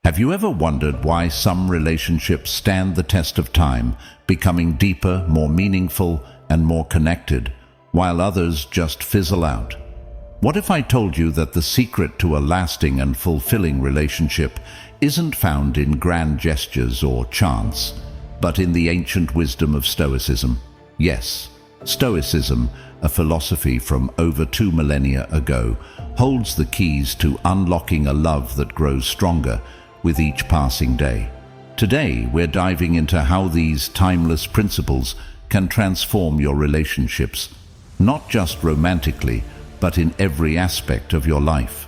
Have you ever wondered why some relationships stand the test of time, becoming deeper, more meaningful, and more connected, while others just fizzle out? What if I told you that the secret to a lasting and fulfilling relationship isn't found in grand gestures or chants, but in the ancient wisdom of Stoicism? Yes, Stoicism, a philosophy from over 2 millennia ago, holds the keys to unlocking a love that grows stronger with each passing day. Today, we're diving into how these timeless principles can transform your relationships, not just romantically, but in every aspect of your life.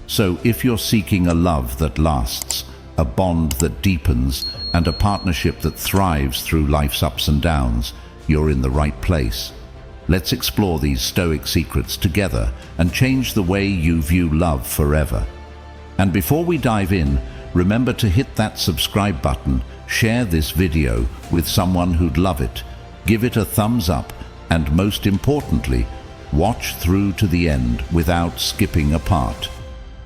So if you're seeking a love that lasts, a bond that deepens, and a partnership that thrives through life's ups and downs, you're in the right place. Let's explore these Stoic secrets together and change the way you view love forever. And before we dive in, remember to hit that subscribe button, share this video with someone who'd love it, give it a thumbs up, and most importantly, watch through to the end without skipping a part.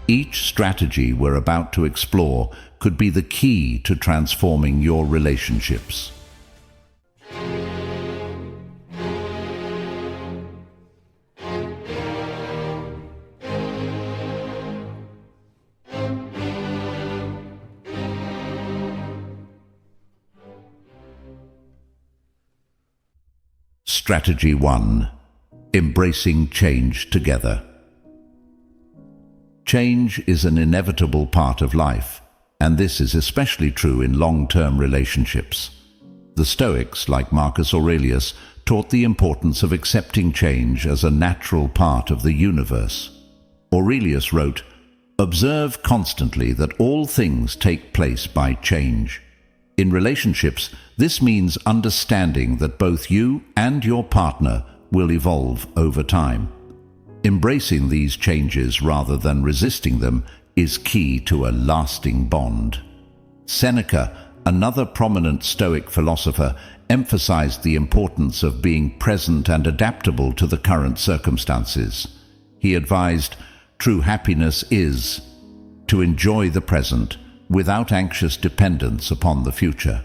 Each strategy we're about to explore could be the key to transforming your relationships. Strategy 1. Embracing change together. Change is an inevitable part of life, and this is especially true in long-term relationships. The Stoics, like Marcus Aurelius, taught the importance of accepting change as a natural part of the universe. Aurelius wrote, "Observe constantly that all things take place by change." In relationships, this means understanding that both you and your partner will evolve over time. Embracing these changes rather than resisting them is key to a lasting bond. Seneca, another prominent Stoic philosopher, emphasized the importance of being present and adaptable to the current circumstances. He advised, "True happiness is to enjoy the present without anxious dependence upon the future."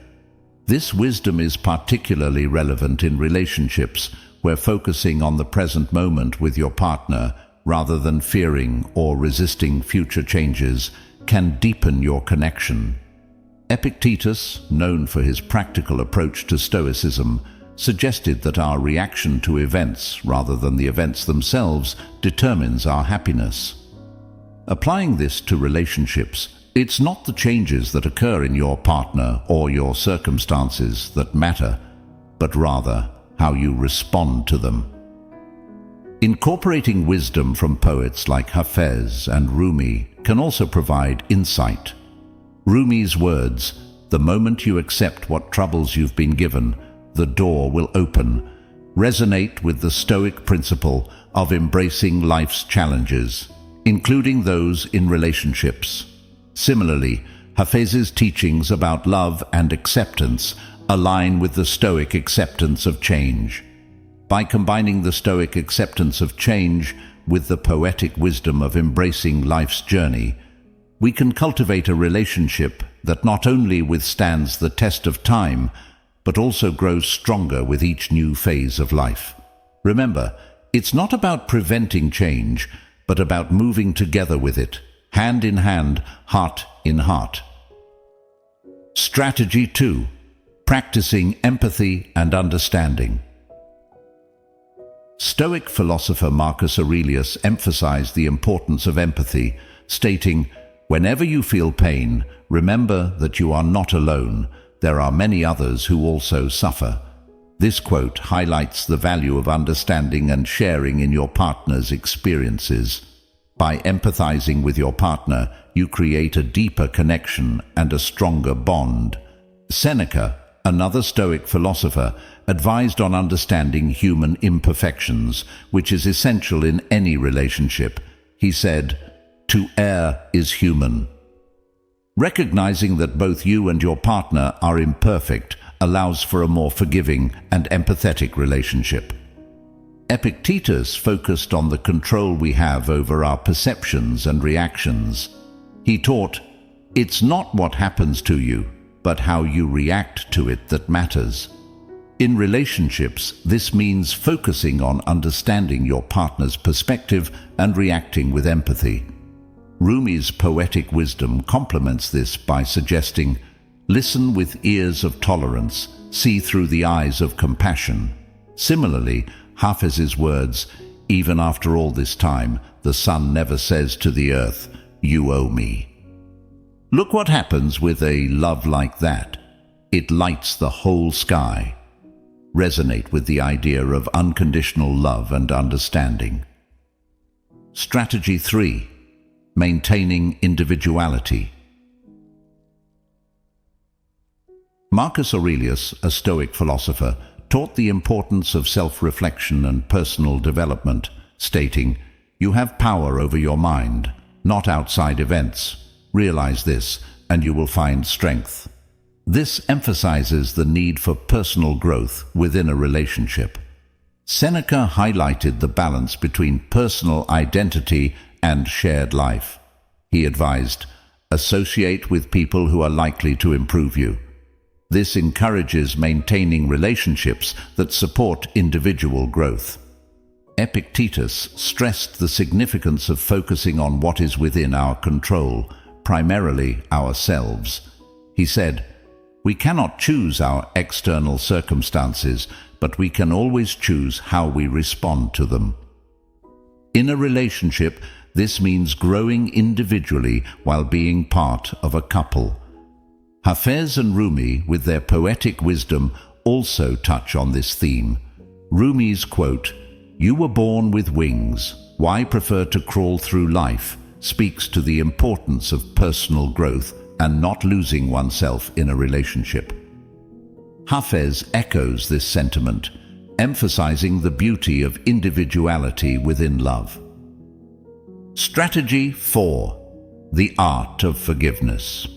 This wisdom is particularly relevant in relationships where focusing on the present moment with your partner rather than fearing or resisting future changes can deepen your connection. Epictetus, known for his practical approach to Stoicism, suggested that our reaction to events rather than the events themselves determines our happiness. Applying this to relationships, it's not the changes that occur in your partner or your circumstances that matter, but rather how you respond to them. Incorporating wisdom from poets like Hafez and Rumi can also provide insight. Rumi's words, "The moment you accept what troubles you've been given, the door will open," resonate with the Stoic principle of embracing life's challenges, including those in relationships. Similarly, Hafez's teachings about love and acceptance align with the Stoic acceptance of change. By combining the Stoic acceptance of change with the poetic wisdom of embracing life's journey, we can cultivate a relationship that not only withstands the test of time, but also grows stronger with each new phase of life. Remember, it's not about preventing change, but about moving together with it, hand in hand, heart in heart. Strategy 2. Practicing empathy and understanding. Stoic philosopher Marcus Aurelius emphasized the importance of empathy, stating, "Whenever you feel pain, remember that you are not alone. There are many others who also suffer." This quote highlights the value of understanding and sharing in your partner's experiences. By empathizing with your partner, you create a deeper connection and a stronger bond. Seneca, another Stoic philosopher, advised on understanding human imperfections, which is essential in any relationship. He said, "To err is human." Recognizing that both you and your partner are imperfect allows for a more forgiving and empathetic relationship. Epictetus focused on the control we have over our perceptions and reactions. He taught, It's not what happens to you, but how you react to it that matters. In relationships, this means focusing on understanding your partner's perspective and reacting with empathy. Rumi's poetic wisdom complements this by suggesting, listen with ears of tolerance, see through the eyes of compassion. Similarly, Hafez's words, even after all this time, the sun never says to the earth, you owe me. Look what happens with a love like that. It lights the whole sky. Resonate with the idea of unconditional love and understanding. Strategy 3. Maintaining individuality. Marcus Aurelius, a Stoic philosopher, taught the importance of self-reflection and personal development, stating, "You have power over your mind, not outside events. Realize this, and you will find strength." This emphasizes the need for personal growth within a relationship. Seneca highlighted the balance between personal identity and shared life. He advised, associate with people who are likely to improve you. This encourages maintaining relationships that support individual growth. Epictetus stressed the significance of focusing on what is within our control, primarily ourselves. He said, "We cannot choose our external circumstances, but we can always choose how we respond to them." In a relationship, this means growing individually while being part of a couple. Hafez and Rumi, with their poetic wisdom, also touch on this theme. Rumi's quote, "You were born with wings, why prefer to crawl through life?" speaks to the importance of personal growth and not losing oneself in a relationship. Hafez echoes this sentiment, emphasizing the beauty of individuality within love. Strategy 4. The art of forgiveness.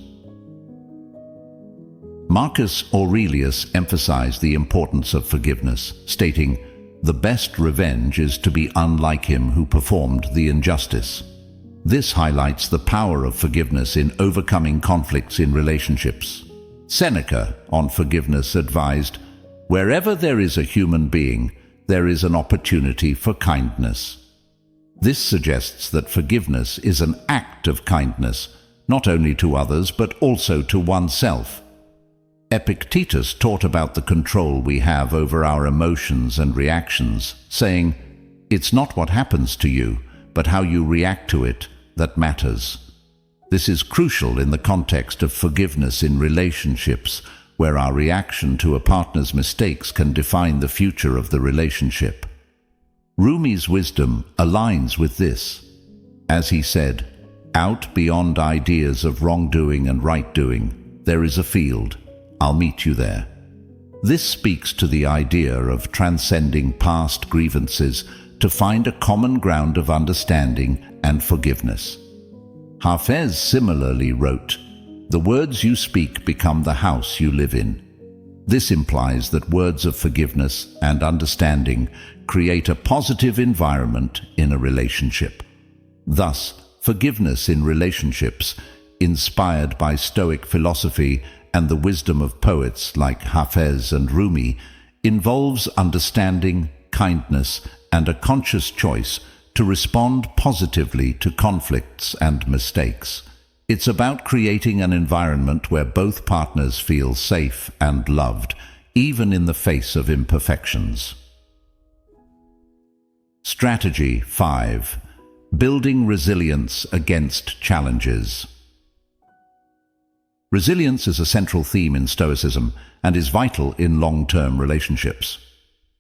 Marcus Aurelius emphasized the importance of forgiveness, stating, "The best revenge is to be unlike him who performed the injustice." This highlights the power of forgiveness in overcoming conflicts in relationships. Seneca, on forgiveness, advised, "Wherever there is a human being, there is an opportunity for kindness." This suggests that forgiveness is an act of kindness, not only to others but also to oneself. Epictetus taught about the control we have over our emotions and reactions, saying, "It's not what happens to you, but how you react to it that matters." This is crucial in the context of forgiveness in relationships, where our reaction to a partner's mistakes can define the future of the relationship. Rumi's wisdom aligns with this. As he said, "Out beyond ideas of wrongdoing and right-doing, there is a field. I'll meet you there." This speaks to the idea of transcending past grievances to find a common ground of understanding and forgiveness. Hafez similarly wrote, "The words you speak become the house you live in." This implies that words of forgiveness and understanding create a positive environment in a relationship. Thus, forgiveness in relationships, inspired by Stoic philosophy and the wisdom of poets like Hafez and Rumi, involves understanding, kindness, and a conscious choice to respond positively to conflicts and mistakes. It's about creating an environment where both partners feel safe and loved, even in the face of imperfections. Strategy 5. Building resilience against challenges. Resilience is a central theme in Stoicism and is vital in long-term relationships.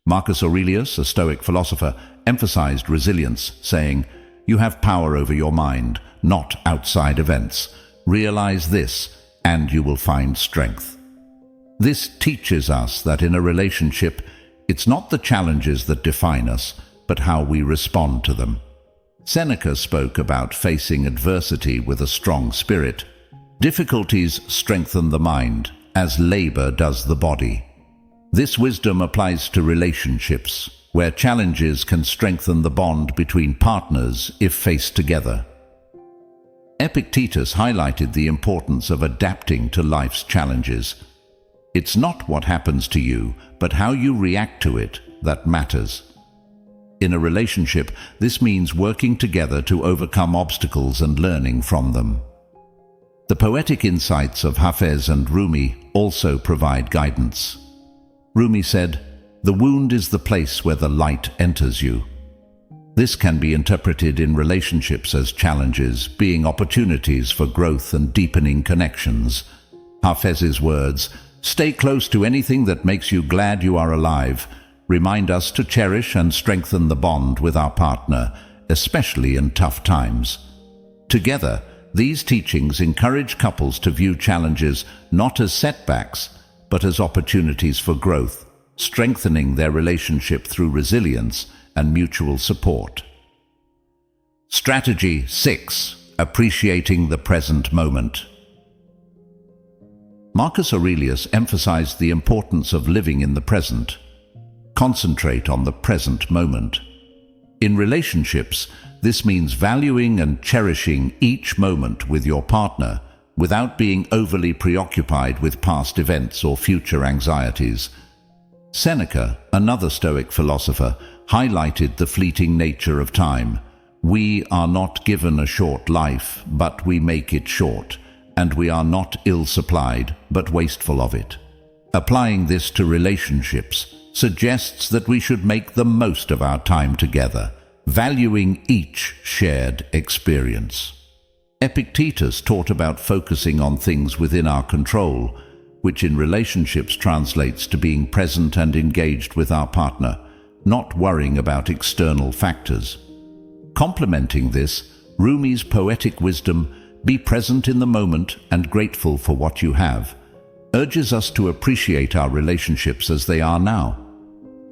Marcus Aurelius, a Stoic philosopher, emphasized resilience, saying, "You have power over your mind, not outside events. Realize this, and you will find strength." This teaches us that in a relationship, it's not the challenges that define us, but how we respond to them. Seneca spoke about facing adversity with a strong spirit. Difficulties strengthen the mind, as labor does the body. This wisdom applies to relationships, where challenges can strengthen the bond between partners if faced together. Epictetus highlighted the importance of adapting to life's challenges. It's not what happens to you, but how you react to it that matters. In a relationship, this means working together to overcome obstacles and learning from them. The poetic insights of Hafez and Rumi also provide guidance. Rumi said, "The wound is the place where the light enters you." This can be interpreted in relationships as challenges, being opportunities for growth and deepening connections. Hafez's words, "Stay close to anything that makes you glad you are alive," remind us to cherish and strengthen the bond with our partner, especially in tough times. Together, these teachings encourage couples to view challenges not as setbacks, but as opportunities for growth, strengthening their relationship through resilience and mutual support. Strategy 6. Appreciating the present moment. Marcus Aurelius emphasized the importance of living in the present. Concentrate on the present moment. In relationships, this means valuing and cherishing each moment with your partner without being overly preoccupied with past events or future anxieties. Seneca, another Stoic philosopher, highlighted the fleeting nature of time. We are not given a short life, but we make it short, and we are not ill-supplied, but wasteful of it. Applying this to relationships suggests that we should make the most of our time together, valuing each shared experience. Epictetus taught about focusing on things within our control, which in relationships translates to being present and engaged with our partner, not worrying about external factors. Complementing this, Rumi's poetic wisdom, "Be present in the moment and grateful for what you have," urges us to appreciate our relationships as they are now.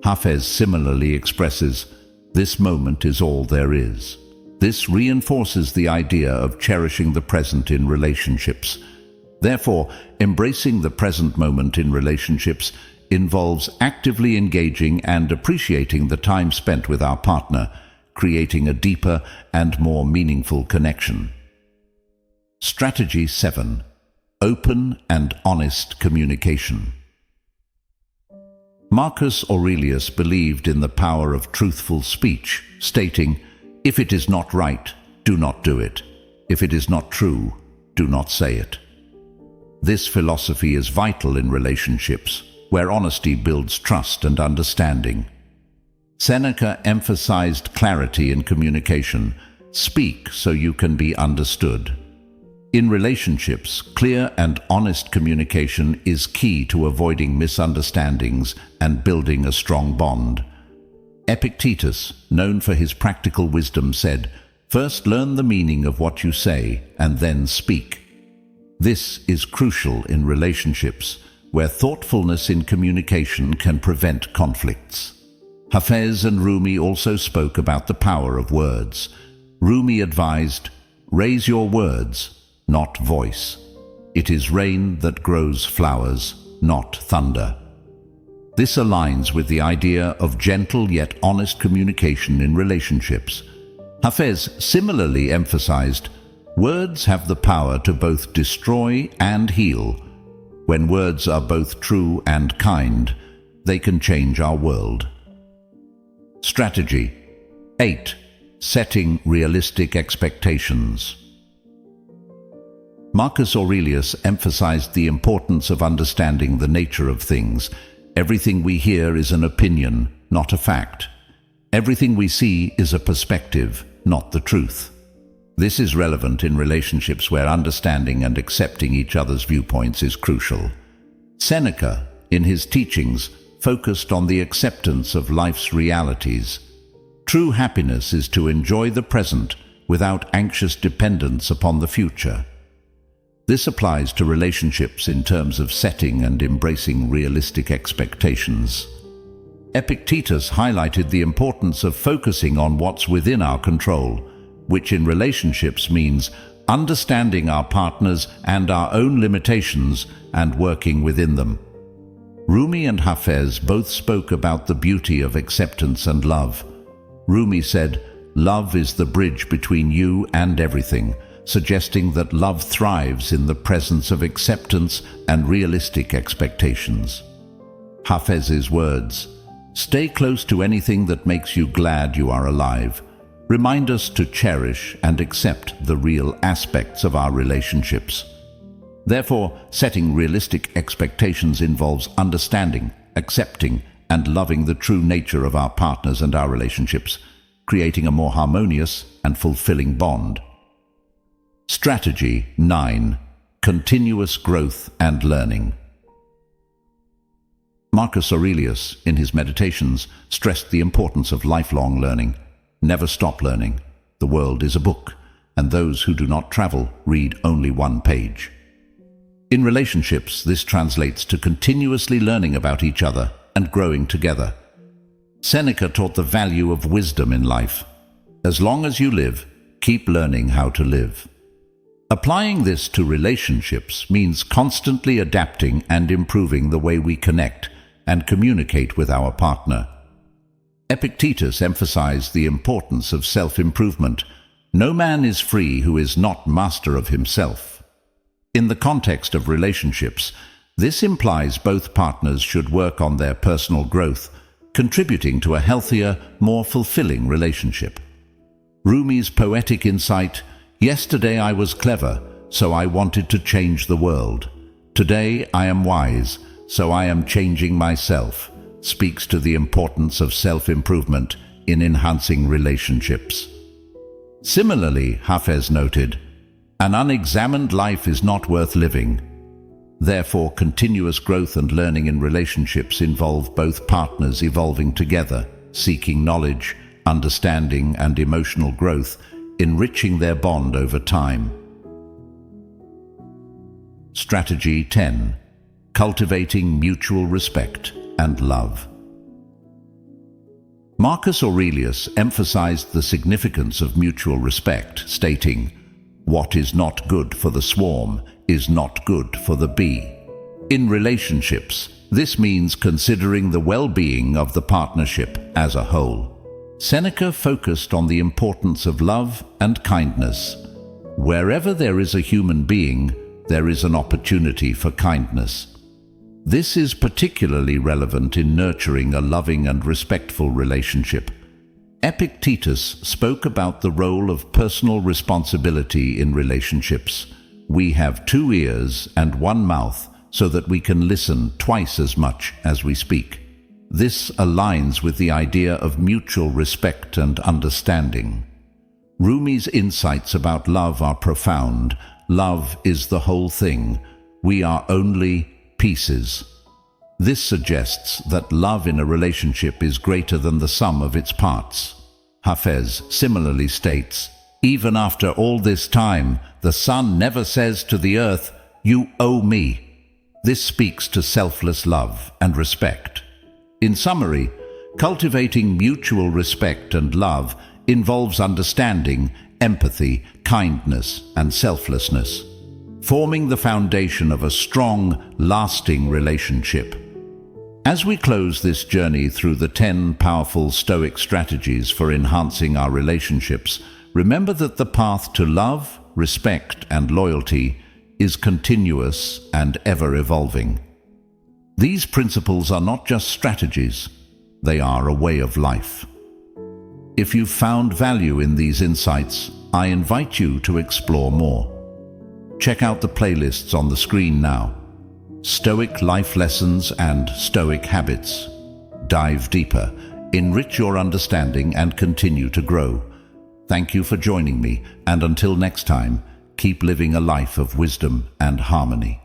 Hafez similarly expresses, "This moment is all there is." This reinforces the idea of cherishing the present in relationships. Therefore, embracing the present moment in relationships involves actively engaging and appreciating the time spent with our partner, creating a deeper and more meaningful connection. Strategy 7. Open and honest communication. Marcus Aurelius believed in the power of truthful speech, stating, "If it is not right, do not do it. If it is not true, do not say it." This philosophy is vital in relationships, where honesty builds trust and understanding. Seneca emphasized clarity in communication. Speak so you can be understood. In relationships, clear and honest communication is key to avoiding misunderstandings and building a strong bond. Epictetus, known for his practical wisdom, said, "First learn the meaning of what you say and then speak." This is crucial in relationships, where thoughtfulness in communication can prevent conflicts. Hafez and Rumi also spoke about the power of words. Rumi advised, "Raise your words, not voice. It is rain that grows flowers, not thunder." This aligns with the idea of gentle yet honest communication in relationships. Hafez similarly emphasized, "Words have the power to both destroy and heal. When words are both true and kind, they can change our world." Strategy 8. Setting realistic expectations. Marcus Aurelius emphasized the importance of understanding the nature of things. Everything we hear is an opinion, not a fact. Everything we see is a perspective, not the truth. This is relevant in relationships where understanding and accepting each other's viewpoints is crucial. Seneca, in his teachings, focused on the acceptance of life's realities. True happiness is to enjoy the present without anxious dependence upon the future. This applies to relationships in terms of setting and embracing realistic expectations. Epictetus highlighted the importance of focusing on what's within our control, which in relationships means understanding our partners and our own limitations and working within them. Rumi and Hafez both spoke about the beauty of acceptance and love. Rumi said, "Love is the bridge between you and everything. suggesting that love thrives in the presence of acceptance and realistic expectations. Hafez's words, "Stay close to anything that makes you glad you are alive," remind us to cherish and accept the real aspects of our relationships. Therefore, setting realistic expectations involves understanding, accepting, and loving the true nature of our partners and our relationships, creating a more harmonious and fulfilling bond. Strategy 9. Continuous growth and learning. Marcus Aurelius, in his Meditations, stressed the importance of lifelong learning. Never stop learning. The world is a book, and those who do not travel read only one page. In relationships, this translates to continuously learning about each other and growing together. Seneca taught the value of wisdom in life. As long as you live, keep learning how to live. Applying this to relationships means constantly adapting and improving the way we connect and communicate with our partner. Epictetus emphasized the importance of self-improvement. No man is free who is not master of himself. In the context of relationships, this implies both partners should work on their personal growth, contributing to a healthier, more fulfilling relationship. Rumi's poetic insight, "Yesterday I was clever, so I wanted to change the world. Today I am wise, so I am changing myself," speaks to the importance of self-improvement in enhancing relationships. Similarly, Hafez noted, "An unexamined life is not worth living." Therefore, continuous growth and learning in relationships involve both partners evolving together, seeking knowledge, understanding, and emotional growth, enriching their bond over time. Strategy 10. Cultivating mutual respect and love. Marcus Aurelius emphasized the significance of mutual respect, stating, "What is not good for the swarm is not good for the bee." In relationships, this means considering the well-being of the partnership as a whole. Seneca focused on the importance of love and kindness. Wherever there is a human being, there is an opportunity for kindness. This is particularly relevant in nurturing a loving and respectful relationship. Epictetus spoke about the role of personal responsibility in relationships. "We have 2 ears and 1 mouth so that we can listen twice as much as we speak." This aligns with the idea of mutual respect and understanding. Rumi's insights about love are profound. Love is the whole thing. We are only pieces. This suggests that love in a relationship is greater than the sum of its parts. Hafez similarly states, "Even after all this time, the sun never says to the earth, 'You owe me.'" This speaks to selfless love and respect. In summary, cultivating mutual respect and love involves understanding, empathy, kindness, and selflessness, forming the foundation of a strong, lasting relationship. As we close this journey through the 10 powerful Stoic strategies for enhancing our relationships, remember that the path to love, respect, and loyalty is continuous and ever-evolving. These principles are not just strategies, they are a way of life. If you've found value in these insights, I invite you to explore more. Check out the playlists on the screen now. Stoic Life Lessons and Stoic Habits. Dive deeper, enrich your understanding, and continue to grow. Thank you for joining me, and until next time, keep living a life of wisdom and harmony.